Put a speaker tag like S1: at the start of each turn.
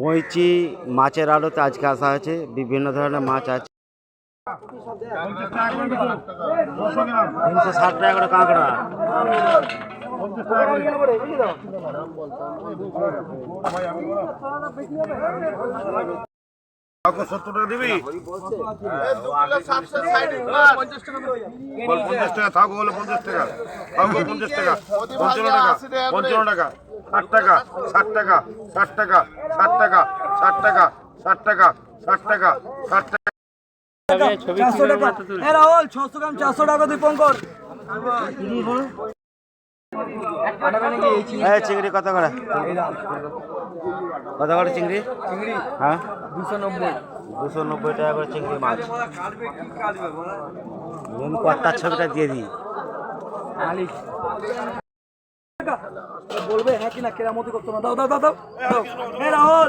S1: বইচি মাছের আড়তে আজকে আসা হয়েছে, বিভিন্ন ধরনের মাছ আছে। 360 টাকা করে কাঁকড়া।
S2: কাউকে 70 টাকা দিবি? 50 টাকা থাকো বলে 50 টাকা, কাউকে 50 টাকা, 55 টাকা, 55 টাকা, 60 টাকা, 60 টাকা, 60 টাকা, 60 টাকা, 60 টাকা, 60 টাকা, 60 টাকা, 60 টাকা।
S3: 400 টাকা। এ রাহুল 600 গ্রাম 400 টাকা দীপঙ্কর।
S1: চিংড়ি কত করে? কত করে চিংড়ি? হ্যাঁ 290 টাকা করে চিংড়ি মাছ। কর্তার ছবিটা দিয়ে দিই।
S3: বলবে হ্যাঁ কিনা কেরামতি করতো না। দাও দাও দাও দাও। এ রাহুল